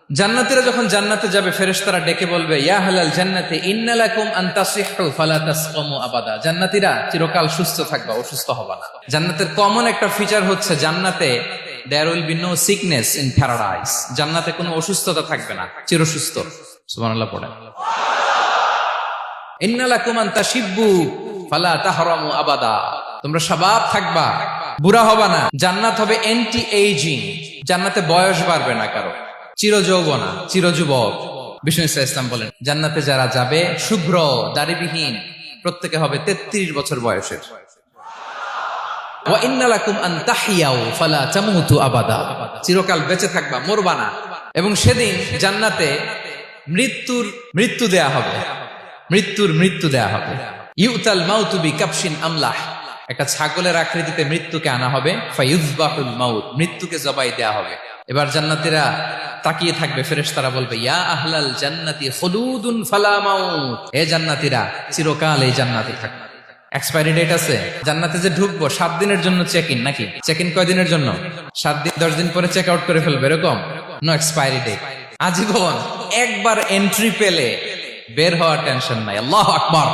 জান্নাতীরা যখন জান্নাতে যাবে ফেরেশতারা ডেকে বলবে ইয়া আহলাল জান্নাতি ইন্না লাকুম আন তাসিহু ফালা তাসকামু আবাদা। জান্নাতীরা চিরকাল সুস্থ থাকবা, অসুস্থ হবা না। জান্নাতের কমন একটা ফিচার হচ্ছে জান্নাতে there will be no sickness in paradise। জান্নাতে কোনো অসুস্থতা থাকবে না, চিরসুস্থ। সুবহানাল্লাহ পড়েন। ইন্না লাকুম আন তাশিব্বু ফালা তাহরামু আবাদা। তোমরা শাবাব থাকবা, বুড়া হবা না। জান্নাত হবে অ্যান্টি এইজিং। জান্নাতে বয়স বাড়বে না কারো, চিরযৌবনা, চিরযুবক। বিষ্ণু ইসলাম বলেন জান্নাতে যারা যাবে শুভ্র দাড়িবিহীন, প্রত্যেকে হবে 33 বছর বয়সের। ওয়া ইন্না লাকুম আন তাহিয়াউ ফালা তামুতু আবাদা। চিরকাল বেঁচে থাকবা, মরবা না। এবং সেদিন জান্নাতে মৃত্যু দেয়া হবে, মৃত্যু দেয়া হবে। ইউতাল মাউতু বিকাবশিন আমলাহ। একটা ছাগলের আকৃতিতে মৃত্যুকে আনা হবে। ফায়ুযবাহুল মাউত, মৃত্যুকে জবাই দেয়া হবে। এবার জান্নাতীরা তাকিয়ে থাকবে, ফেরেশতারা বলবে ইয়া আহলাল জান্নাতি খুলুদুন ফালা মাউত। হে জান্নাতীরা, চিরকাল এই জান্নাতে থাকবে। এক্সপায়ারি ডেট আছে। জান্নাতে যে ঢুকবো 7 দিনের জন্য চেক ইন, নাকি চেক ইন কয় দিনের জন্য? 7 দিন, 10 দিন পরে চেক আউট করে ফেলবে, এরকম। নো এক্সপায়ারি ডেট, আজীবন। একবার এন্ট্রি পেলে বের হওয়ার টেনশন নাই। আল্লাহু আকবার।